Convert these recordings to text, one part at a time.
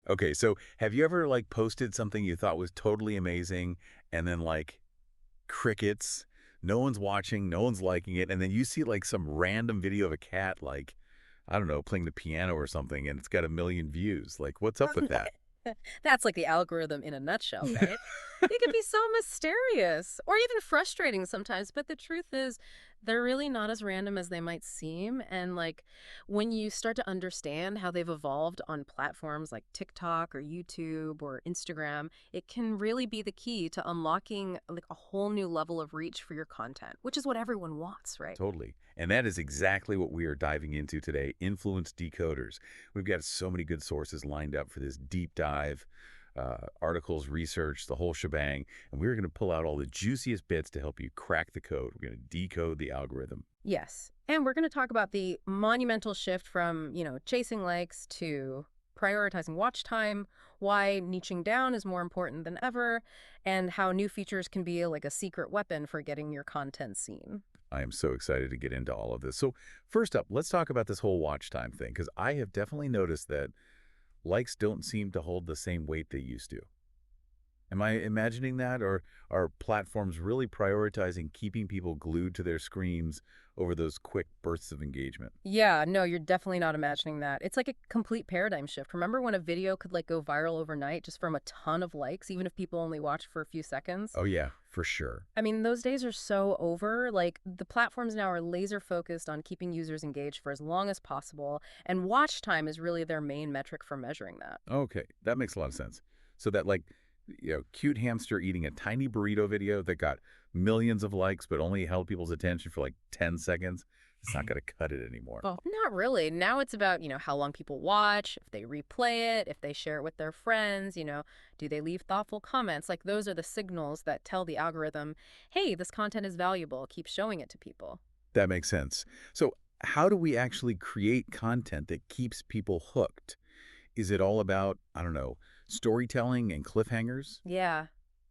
Okay, so have you ever like posted something you thought was totally amazing and then like crickets, no one's watching, no one's liking it, and then you see like some random video of a cat like, I don't know, playing the piano or something and it's got a million views. Like, what's up with that? That's like the algorithm in a nutshell, right? They could be so mysterious or even frustrating sometimes, but the truth is they're really not as random as they might seem. And like when you start to understand how they've evolved on platforms like TikTok or YouTube or Instagram, it can really be the key to unlocking like a whole new level of reach for your content, which is what everyone wants, right? Totally. And that is exactly what we are diving into today, influence decoders. We've got so many good sources lined up for this deep dive, articles, research, the whole shebang. And we're going to pull out all the juiciest bits to help you crack the code. We're going to decode the algorithm. Yes. And we're going to talk about the monumental shift from, chasing likes to prioritizing watch time, why niching down is more important than ever, and how new features can be like a secret weapon for getting your content seen. I am so excited to get into all of this. So first up, let's talk about this whole watch time thing, because I have definitely noticed that likes don't seem to hold the same weight they used to. Am I imagining that, or are platforms really prioritizing keeping people glued to their screens over those quick bursts of engagement? Yeah, no, you're definitely not imagining that. It's like a complete paradigm shift. Remember when a video could like go viral overnight just from a ton of likes, even if people only watch for a few seconds? Oh yeah, for sure. I mean, those days are so over. Like, the platforms now are laser focused on keeping users engaged for as long as possible, and watch time is really their main metric for measuring that. Okay, that makes a lot of sense. So that like, cute hamster eating a tiny burrito video that got millions of likes but only held people's attention for like 10 seconds, it's not going to cut it anymore. Well, not really. Now it's about, how long people watch, if they replay it, if they share it with their friends, do they leave thoughtful comments? Like, those are the signals that tell the algorithm, hey, this content is valuable, keep showing it to people. That makes sense. So how do we actually create content that keeps people hooked? Is it all about, I don't know, storytelling and cliffhangers? Yeah.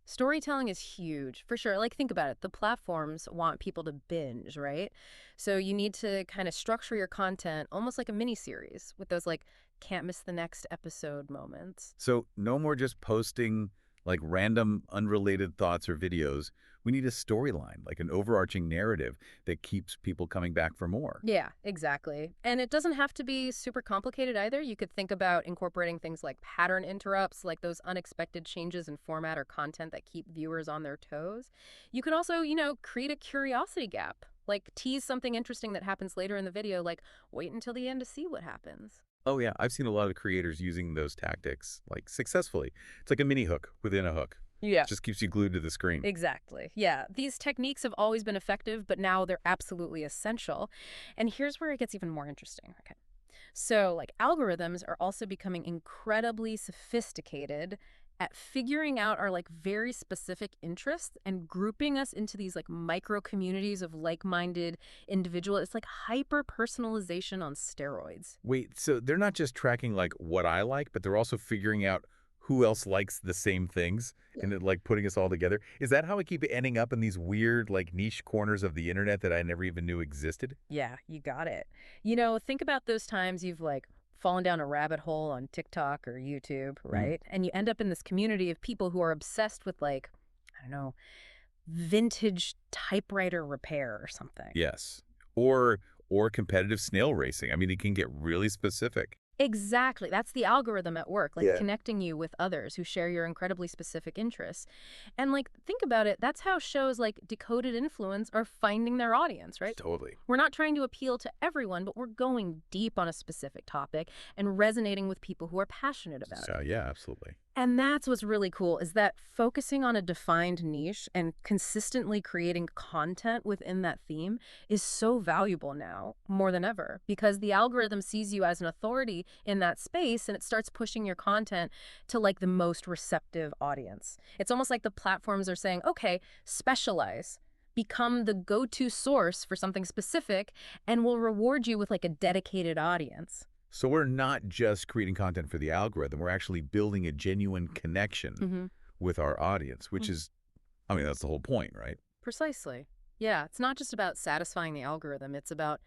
Storytelling is huge, for sure. Like, think about it. The platforms want people to binge, right? So you need to kind of structure your content almost like a mini series with those, like, can't miss the next episode moments. So no more just posting like random unrelated thoughts or videos. We need a storyline, like an overarching narrative that keeps people coming back for more. Yeah, exactly. And it doesn't have to be super complicated either. You could think about incorporating things like pattern interrupts, like those unexpected changes in format or content that keep viewers on their toes. You could also, create a curiosity gap, like tease something interesting that happens later in the video, like wait until the end to see what happens. Oh yeah, I've seen a lot of creators using those tactics like successfully. It's like a mini hook within a hook. Yeah. It just keeps you glued to the screen. Exactly. Yeah. These techniques have always been effective, but now they're absolutely essential. And here's where it gets even more interesting. Okay. So, like, algorithms are also becoming incredibly sophisticated at figuring out our like very specific interests and grouping us into these like micro communities of like-minded individuals. It's like hyper personalization on steroids. Wait, so they're not just tracking like what I like, but they're also figuring out who else likes the same things and then like putting us all together. Is that how I keep ending up in these weird like niche corners of the internet that I never even knew existed? Yeah, you got it. Think about those times you've like fallen down a rabbit hole on TikTok or YouTube, Mm, right? And you end up in this community of people who are obsessed with like, I don't know, vintage typewriter repair or something. yes. Or competitive snail racing. I mean, it can get really specific. Exactly. That's the algorithm at work, like Yeah. connecting you with others who share your incredibly specific interests. And like, think about it, that's how shows like Decoded Influence are finding their audience, right? Totally. We're not trying to appeal to everyone, but we're going deep on a specific topic and resonating with people who are passionate about it. So yeah, absolutely. And that's what's really cool is that focusing on a defined niche and consistently creating content within that theme is so valuable now more than ever because the algorithm sees you as an authority in that space and it starts pushing your content to like the most receptive audience. It's almost like the platforms are saying, okay, specialize. Become the go-to source for something specific and will reward you with like a dedicated audience. So we're not just creating content for the algorithm. We're actually building a genuine connection Hmm. with our audience, which is, I mean, that's the whole point, right? Precisely. Yeah, it's not just about satisfying the algorithm, it's about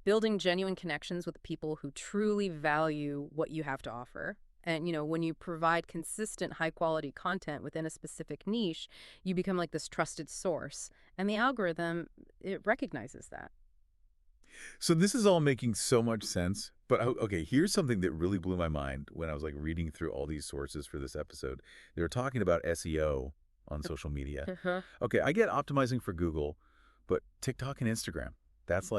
building genuine connections with people who truly value what you have to offer. And, when you provide consistent high quality content within a specific niche, you become like this trusted source. And the algorithm, it recognizes that. So this is all making so much sense. But okay, here's something that really blew my mind when I was like reading through all these sources for this episode. They were talking about SEO on social media. Okay, I get optimizing for Google, but TikTok and Instagram, that's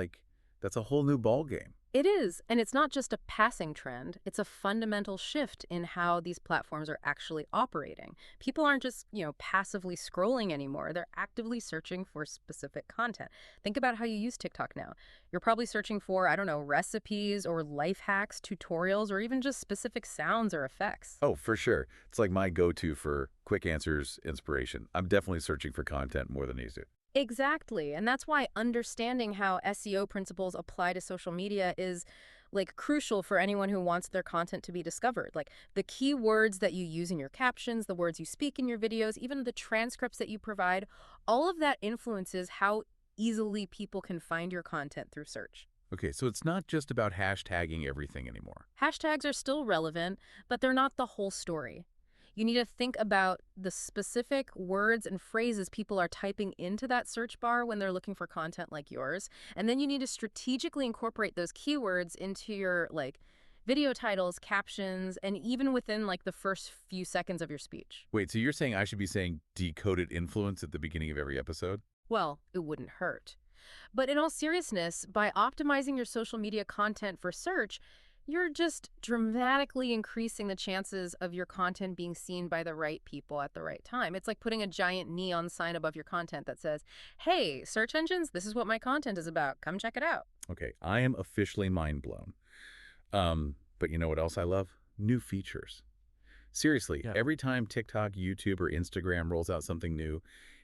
a whole new ball game. It is, and it's not just a passing trend. It's a fundamental shift in how these platforms are actually operating. People aren't just, passively scrolling anymore. They're actively searching for specific content. Think about how you use TikTok now. You're probably searching for, I don't know, recipes or life hacks, tutorials, or even just specific sounds or effects. Oh, for sure. It's like my go-to for quick answers, inspiration. I'm definitely searching for content more than I used to. Exactly. And that's why understanding how SEO principles apply to social media is like crucial for anyone who wants their content to be discovered. Like the key words that you use in your captions, the words you speak in your videos, even the transcripts that you provide, all of that influences how easily people can find your content through search. Okay, so it's not just about hashtagging everything anymore. Hashtags are still relevant, but they're not the whole story. You need to think about the specific words and phrases people are typing into that search bar when they're looking for content like yours. And then you need to strategically incorporate those keywords into your video titles, captions, and even within the first few seconds of your speech. Wait, so you're saying I should be saying decoded influence at the beginning of every episode? Well, it wouldn't hurt. But in all seriousness, by optimizing your social media content for search, you're just dramatically increasing the chances of your content being seen by the right people at the right time. It's like putting a giant neon sign above your content that says, hey, search engines, this is what my content is about. Come check it out. Okay, I am officially mind blown. But you know what else I love? New features. Seriously, Yeah. every time TikTok, YouTube, or Instagram rolls out something new,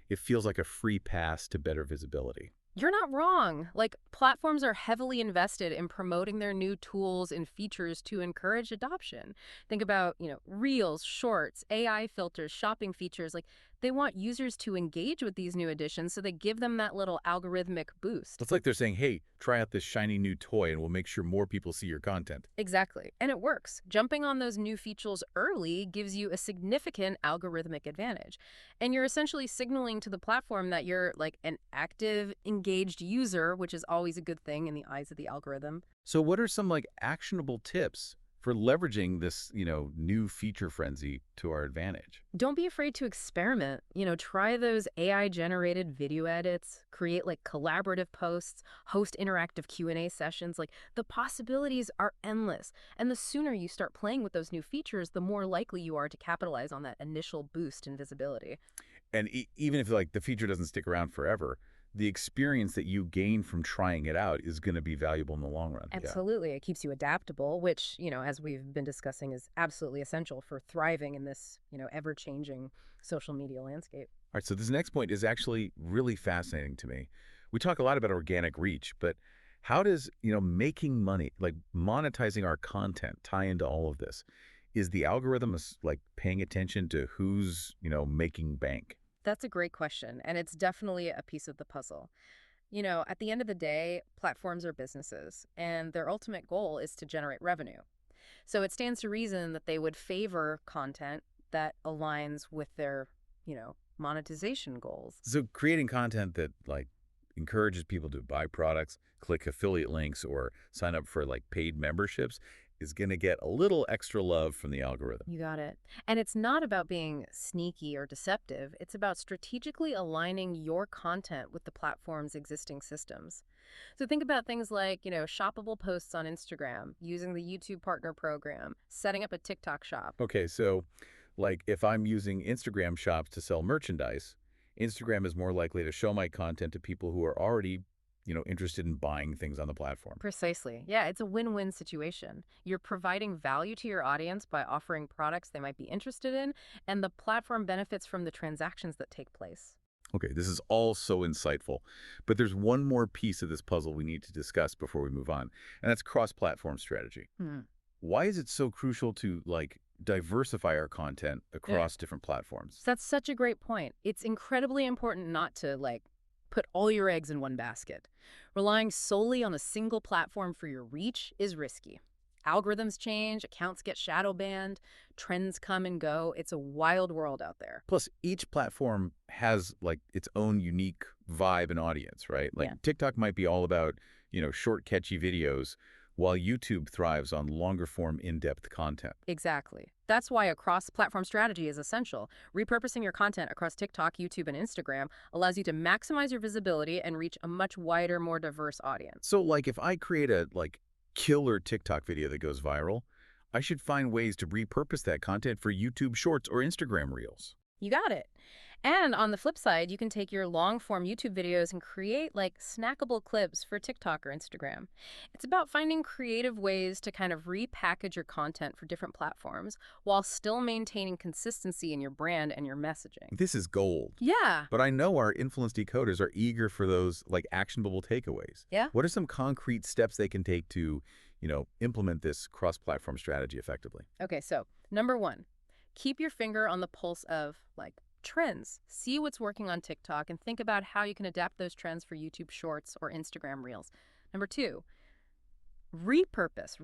it feels like a free pass to better visibility. You're not wrong. Platforms are heavily invested in promoting their new tools and features to encourage adoption. Think about, Reels, Shorts, AI filters, shopping features. They want users to engage with these new additions, so they give them that little algorithmic boost. It's like they're saying, hey, try out this shiny new toy and we'll make sure more people see your content. Exactly. And it works. Jumping on those new features early gives you a significant algorithmic advantage. And you're essentially signaling to the platform that you're an active, engaged user, which is always a good thing in the eyes of the algorithm. So what are some actionable tips for leveraging this, new feature frenzy to our advantage? Don't be afraid to experiment. Try those AI-generated video edits, create collaborative posts, host interactive Q&A sessions. The possibilities are endless. And the sooner you start playing with those new features, the more likely you are to capitalize on that initial boost in visibility. And even if the feature doesn't stick around forever, the experience that you gain from trying it out is going to be valuable in the long run. Yeah. Absolutely. It keeps you adaptable, which, as we've been discussing, is absolutely essential for thriving in this, ever-changing social media landscape. All right, so this next point is actually really fascinating to me. We talk a lot about organic reach, but how does, making money, monetizing our content tie into all of this? Is the algorithm paying attention to who's, making bank? That's a great question, and it's definitely a piece of the puzzle. At the end of the day, platforms are businesses, and their ultimate goal is to generate revenue. So it stands to reason that they would favor content that aligns with their, monetization goals. So creating content that encourages people to buy products, click affiliate links, or sign up for paid memberships is going to get a little extra love from the algorithm. You got it. And it's not about being sneaky or deceptive. It's about strategically aligning your content with the platform's existing systems. So think about things like, shoppable posts on Instagram, using the YouTube Partner Program, setting up a TikTok shop. Okay, so if I'm using Instagram shops to sell merchandise, Instagram is more likely to show my content to people who are already, interested in buying things on the platform. Precisely. Yeah, it's a win-win situation. You're providing value to your audience by offering products they might be interested in, and the platform benefits from the transactions that take place. Okay, this is all so insightful, but there's one more piece of this puzzle we need to discuss before we move on, and that's cross-platform strategy. Hmm. Why is it so crucial to diversify our content across different platforms? So that's such a great point. It's incredibly important not to put all your eggs in one basket. Relying solely on a single platform for your reach is risky. Algorithms change, accounts get shadow banned, trends come and go. It's a wild world out there. Plus, each platform has like its own unique vibe and audience, right? Like Yeah. TikTok might be all about, short, catchy videos, while YouTube thrives on longer form, in-depth content. Exactly. That's why a cross-platform strategy is essential. Repurposing your content across TikTok, YouTube, and Instagram allows you to maximize your visibility and reach a much wider, more diverse audience. So like if I create a killer TikTok video that goes viral, I should find ways to repurpose that content for YouTube Shorts or Instagram Reels. You got it. And on the flip side, you can take your long form YouTube videos and create like snackable clips for TikTok or Instagram. It's about finding creative ways to kind of repackage your content for different platforms while still maintaining consistency in your brand and your messaging. This is gold. Yeah. But I know our influence decoders are eager for those actionable takeaways. Yeah. What are some concrete steps they can take to, implement this cross-platform strategy effectively? Okay, so number one, keep your finger on the pulse of like trends. See what's working on TikTok and think about how you can adapt those trends for YouTube Shorts or Instagram Reels. Number two, repurpose.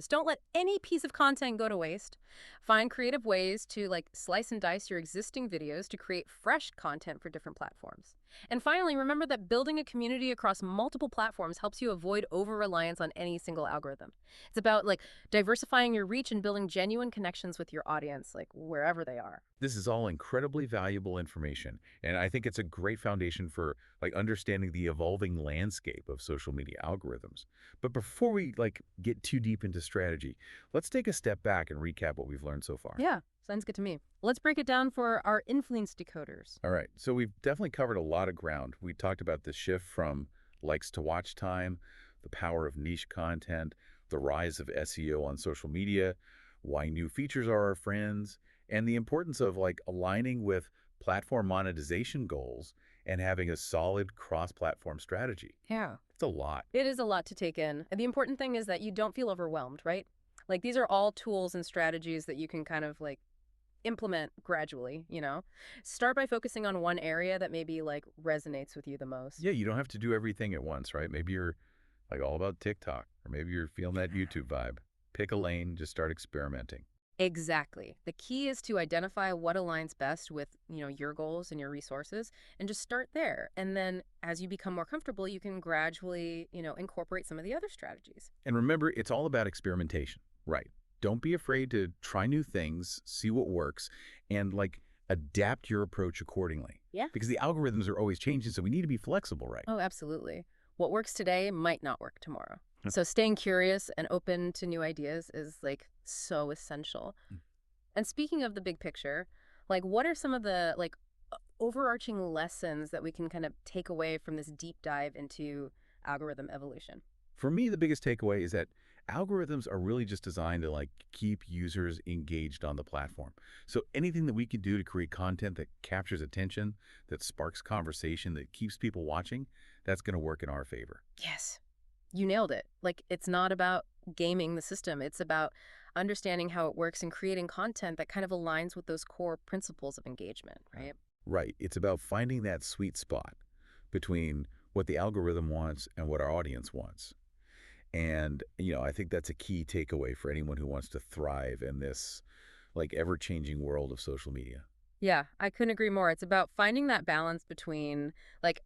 Don't let any piece of content go to waste. Find creative ways to like slice and dice your existing videos to create fresh content for different platforms. And finally, remember that building a community across multiple platforms helps you avoid over-reliance on any single algorithm. It's about like diversifying your reach and building genuine connections with your audience, like wherever they are. This is all incredibly valuable information, and I think it's a great foundation for understanding the evolving landscape of social media algorithms. But before we get too deep into strategy, let's take a step back and recap what we've learned so far. Yeah, sounds good to me. Let's break it down for our influence decoders. All right, so we've definitely covered a lot of ground. We talked about the shift from likes to watch time, the power of niche content, the rise of SEO on social media, why new features are our friends, and the importance of aligning with platform monetization goals and having a solid cross-platform strategy. Yeah. It's a lot. It is a lot to take in. And the important thing is that you don't feel overwhelmed, right? Like these are all tools and strategies that you can kind of like implement gradually. Start by focusing on one area that maybe like resonates with you the most. Yeah, you don't have to do everything at once, right? Maybe you're all about TikTok, or maybe you're feeling that YouTube vibe. Pick a lane, just start experimenting. Exactly. The key is to identify what aligns best with, your goals and your resources and just start there. And then as you become more comfortable, you can gradually, incorporate some of the other strategies. And remember, it's all about experimentation, right? Don't be afraid to try new things, see what works, and adapt your approach accordingly. Yeah. Because the algorithms are always changing, so we need to be flexible, right? Oh, absolutely. What works today might not work tomorrow. Hmm. So staying curious and open to new ideas is so essential. And speaking of the big picture, what are some of the overarching lessons that we can kind of take away from this deep dive into algorithm evolution? For me, the biggest takeaway is that algorithms are really just designed to keep users engaged on the platform. So anything that we can do to create content that captures attention, that sparks conversation, that keeps people watching, that's going to work in our favor. Yes. You nailed it. It's not about gaming the system. It's about understanding how it works and creating content that kind of aligns with those core principles of engagement, right? Right. It's about finding that sweet spot between what the algorithm wants and what our audience wants. And, I think that's a key takeaway for anyone who wants to thrive in this ever-changing world of social media. Yeah, I couldn't agree more. It's about finding that balance between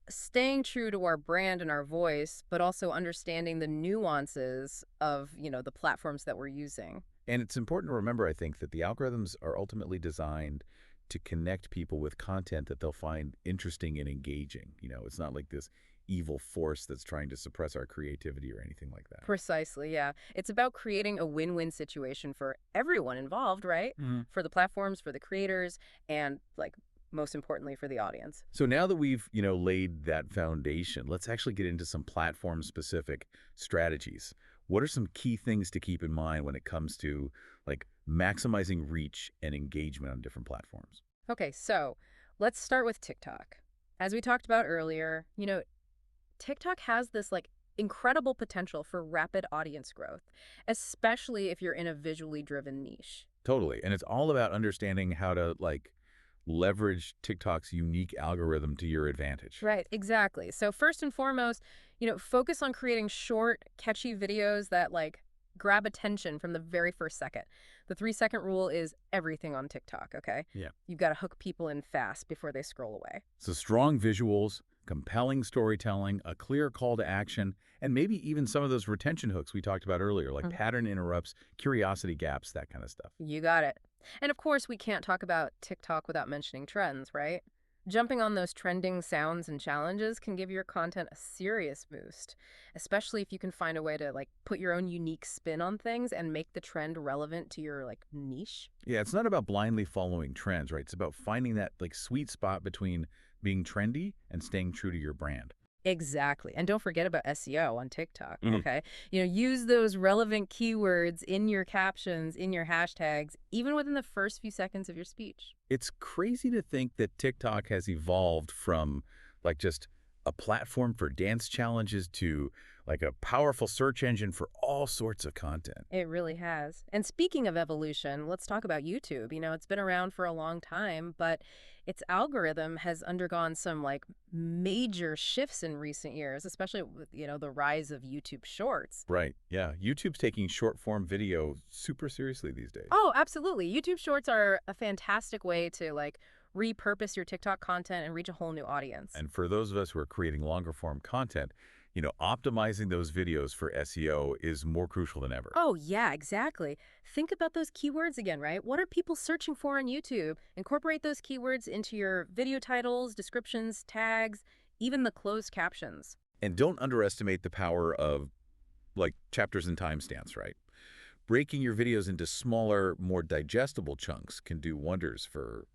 staying true to our brand and our voice, but also understanding the nuances of, the platforms that we're using. And it's important to remember, I think, that the algorithms are ultimately designed to connect people with content that they'll find interesting and engaging. It's not like this evil force that's trying to suppress our creativity or anything like that. Precisely, yeah. It's about creating a win-win situation for everyone involved, right? Mhm. For the platforms, for the creators, and most importantly for the audience. So now that we've, laid that foundation, let's actually get into some platform-specific strategies. What are some key things to keep in mind when it comes to maximizing reach and engagement on different platforms? Okay, so let's start with TikTok. As we talked about earlier, TikTok has this incredible potential for rapid audience growth, especially if you're in a visually driven niche. Totally. And it's all about understanding how to leverage TikTok's unique algorithm to your advantage. Right, exactly. So first and foremost, focus on creating short, catchy videos that grab attention from the very first second. The 3-second rule is everything on TikTok, okay? Yeah. You've got to hook people in fast before they scroll away. So strong visuals, compelling storytelling, a clear call to action, and maybe even some of those retention hooks we talked about earlier, like Mhm. pattern interrupts, curiosity gaps, that kind of stuff. You got it. And of course, we can't talk about TikTok without mentioning trends, right? Jumping on those trending sounds and challenges can give your content a serious boost, especially if you can find a way to like put your own unique spin on things and make the trend relevant to your like niche. Yeah, it's not about blindly following trends, right? It's about finding that like sweet spot between being trendy and staying true to your brand. Exactly. And don't forget about SEO on TikTok, Mhm. okay? Use those relevant keywords in your captions, in your hashtags, even within the first few seconds of your speech. It's crazy to think that TikTok has evolved from like just a platform for dance challenges to like a powerful search engine for all sorts of content. It really has. And speaking of evolution, let's talk about YouTube. It's been around for a long time, but its algorithm has undergone some like major shifts in recent years, especially with, the rise of YouTube Shorts. Right. Yeah. YouTube's taking short form video super seriously these days. Oh, absolutely. YouTube Shorts are a fantastic way to like repurpose your TikTok content and reach a whole new audience. And for those of us who are creating longer form content, optimizing those videos for SEO is more crucial than ever. Oh, yeah, exactly. Think about those keywords again, right? What are people searching for on YouTube? Incorporate those keywords into your video titles, descriptions, tags, even the closed captions. And don't underestimate the power of like chapters and timestamps, right? Breaking your videos into smaller, more digestible chunks can do wonders for,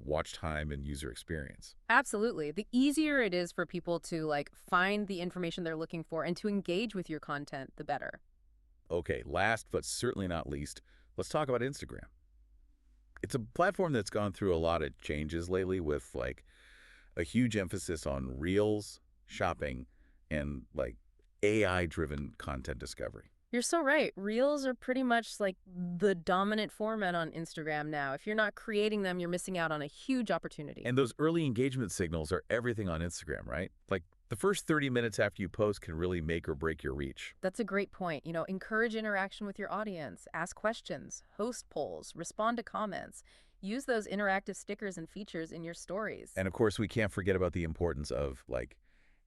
watch time and user experience. Absolutely. The easier it is for people to like find the information they're looking for and to engage with your content, the better. Okay, last but certainly not least, let's talk about Instagram. It's a platform that's gone through a lot of changes lately with like a huge emphasis on reels, shopping, and like AI-driven content discovery. You're so right. Reels are pretty much like the dominant format on Instagram now. If you're not creating them, you're missing out on a huge opportunity. And those early engagement signals are everything on Instagram, right? Like the first 30 minutes after you post can really make or break your reach. That's a great point. Encourage interaction with your audience, ask questions, host polls, respond to comments. Use those interactive stickers and features in your stories. And of course, we can't forget about the importance of like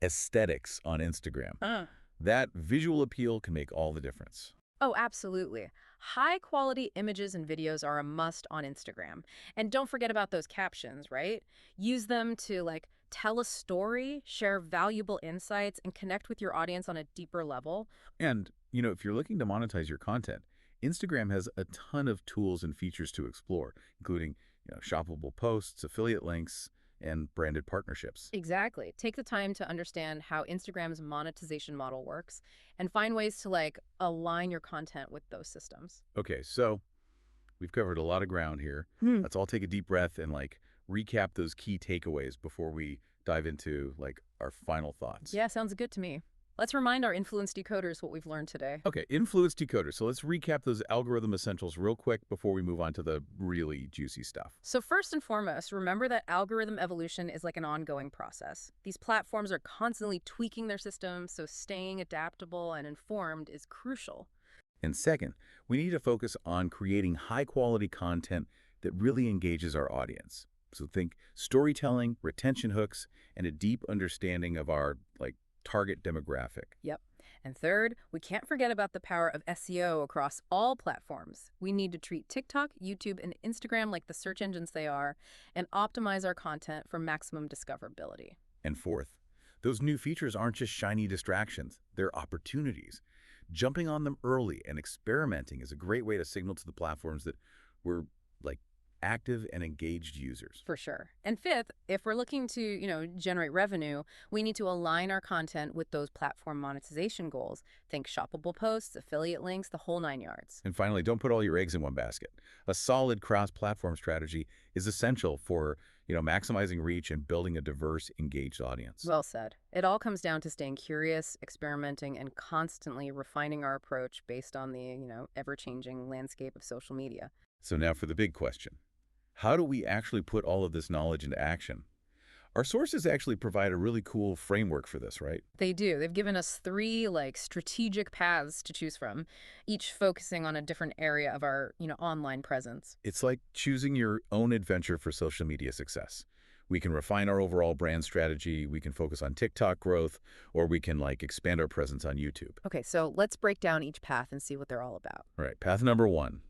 aesthetics on Instagram. That visual appeal can make all the difference. Oh, absolutely. High quality images and videos are a must on Instagram. And don't forget about those captions, right? Use them to like tell a story, share valuable insights, and connect with your audience on a deeper level. And, if you're looking to monetize your content, Instagram has a ton of tools and features to explore, including, shoppable posts, affiliate links, and branded partnerships. Exactly. Take the time to understand how Instagram's monetization model works and find ways to like align your content with those systems. Okay, so we've covered a lot of ground here. Let's all take a deep breath and like recap those key takeaways before we dive into like our final thoughts. Yeah, sounds good to me. Let's remind our influence decoders what we've learned today. Okay, influence decoder. So let's recap those algorithm essentials real quick before we move on to the really juicy stuff. So first and foremost, remember that algorithm evolution is like an ongoing process. These platforms are constantly tweaking their systems, so staying adaptable and informed is crucial. And second, we need to focus on creating high-quality content that really engages our audience. So think storytelling, retention hooks, and a deep understanding of our like target demographic. Yep. And third, we can't forget about the power of SEO across all platforms. We need to treat TikTok, YouTube, and Instagram like the search engines they are and optimize our content for maximum discoverability. And fourth, those new features aren't just shiny distractions, they're opportunities. Jumping on them early and experimenting is a great way to signal to the platforms that we're like active and engaged users. For sure. And fifth, if we're looking to, generate revenue, we need to align our content with those platform monetization goals. Think shoppable posts, affiliate links, the whole 9 yards. And finally, don't put all your eggs in one basket. A solid cross-platform strategy is essential for, maximizing reach and building a diverse, engaged audience. Well said. It all comes down to staying curious, experimenting, and constantly refining our approach based on the, ever-changing landscape of social media. So now for the big question. How do we actually put all of this knowledge into action? Our sources actually provide a really cool framework for this, right? They do. They've given us three strategic paths to choose from, each focusing on a different area of our, online presence. It's like choosing your own adventure for social media success. We can refine our overall brand strategy, we can focus on TikTok growth, or we can expand our presence on YouTube. Okay, so let's break down each path and see what they're all about. All right, path number one,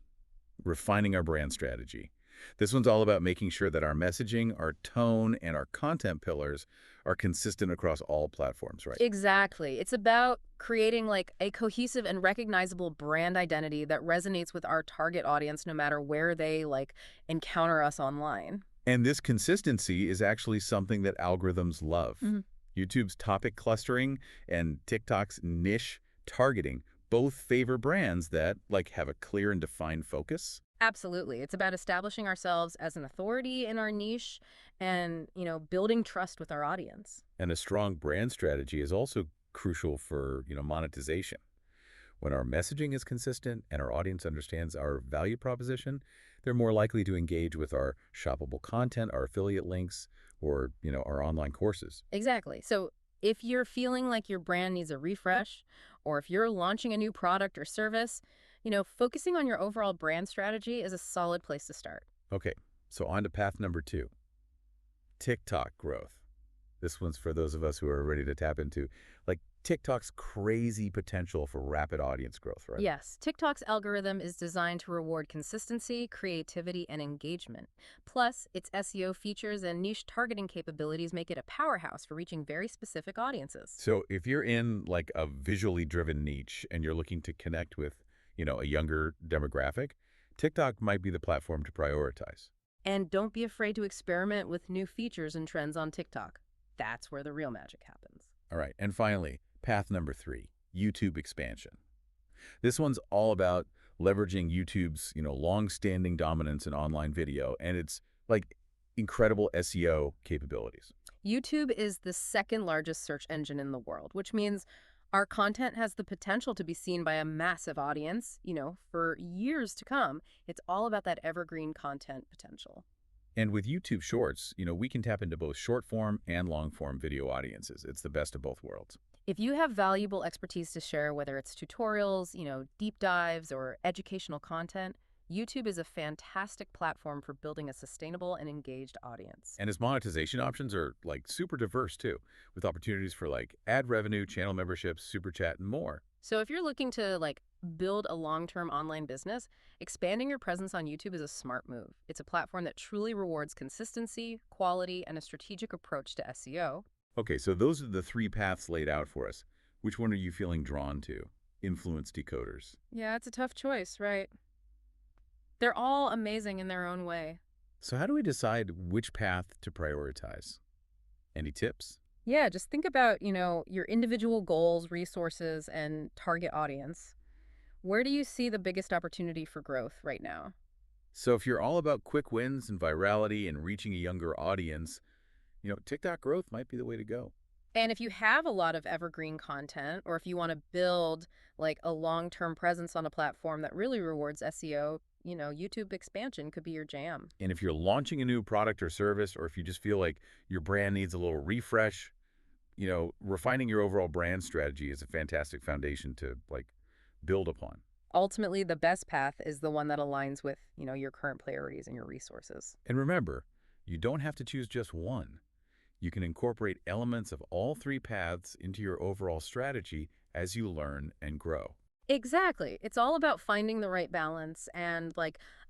refining our brand strategy. This one's all about making sure that our messaging, our tone, and our content pillars are consistent across all platforms, right? Exactly. It's about creating a cohesive and recognizable brand identity that resonates with our target audience no matter where they encounter us online. And this consistency is actually something that algorithms love. Mhm. YouTube's topic clustering and TikTok's niche targeting both favor brands that have a clear and defined focus. Absolutely. It's about establishing ourselves as an authority in our niche and, building trust with our audience. And a strong brand strategy is also crucial for, monetization. When our messaging is consistent and our audience understands our value proposition, they're more likely to engage with our shoppable content, our affiliate links, or, our online courses. Exactly. So if you're feeling like your brand needs a refresh, or if you're launching a new product or service, focusing on your overall brand strategy is a solid place to start. Okay, so on to path number two, TikTok growth. This one's for those of us who are ready to tap into TikTok's crazy potential for rapid audience growth, right? Yes, TikTok's algorithm is designed to reward consistency, creativity, and engagement. Plus, its SEO features and niche targeting capabilities make it a powerhouse for reaching very specific audiences. So if you're in a visually driven niche and you're looking to connect with, a younger demographic, TikTok might be the platform to prioritize. And don't be afraid to experiment with new features and trends on TikTok. That's where the real magic happens. All right, and finally, path number three, YouTube expansion. This one's all about leveraging YouTube's, long-standing dominance in online video and its incredible SEO capabilities. YouTube is the second largest search engine in the world, which means our content has the potential to be seen by a massive audience, for years to come. It's all about that evergreen content potential. And with YouTube Shorts, we can tap into both short-form and long-form video audiences. It's the best of both worlds. If you have valuable expertise to share, whether it's tutorials, deep dives, or educational content, YouTube is a fantastic platform for building a sustainable and engaged audience. And its monetization options are super diverse too, with opportunities for ad revenue, channel memberships, super chat, and more. So if you're looking to build a long-term online business, expanding your presence on YouTube is a smart move. It's a platform that truly rewards consistency, quality, and a strategic approach to SEO. Okay, so those are the three paths laid out for us. Which one are you feeling drawn to? Influence decoders. Yeah, it's a tough choice, right? They're all amazing in their own way. So how do we decide which path to prioritize? Any tips? Yeah, just think about, your individual goals, resources, and target audience. Where do you see the biggest opportunity for growth right now? So if you're all about quick wins and virality and reaching a younger audience, TikTok growth might be the way to go. And if you have a lot of evergreen content, or if you want to build a long-term presence on a platform that really rewards SEO, YouTube expansion could be your jam. And if you're launching a new product or service, or if you just feel like your brand needs a little refresh, refining your overall brand strategy is a fantastic foundation to build upon. Ultimately, the best path is the one that aligns with, your current priorities and your resources. And remember, you don't have to choose just one. You can incorporate elements of all three paths into your overall strategy as you learn and grow. Exactly. It's all about finding the right balance and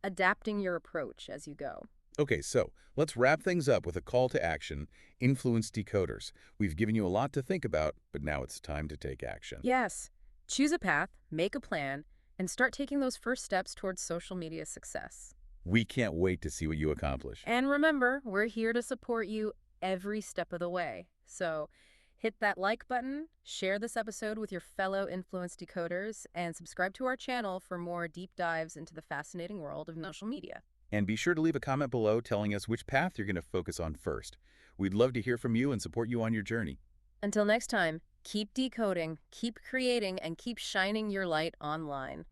adapting your approach as you go. Okay, so let's wrap things up with a call to action, influence decoders. We've given you a lot to think about, but now it's time to take action. Yes. Choose a path, make a plan, and start taking those first steps towards social media success. We can't wait to see what you accomplish. And remember, we're here to support you every step of the way. So hit that like button, share this episode with your fellow influence decoders, and subscribe to our channel for more deep dives into the fascinating world of social media. And be sure to leave a comment below telling us which path you're going to focus on first. We'd love to hear from you and support you on your journey. Until next time, keep decoding, keep creating, and keep shining your light online.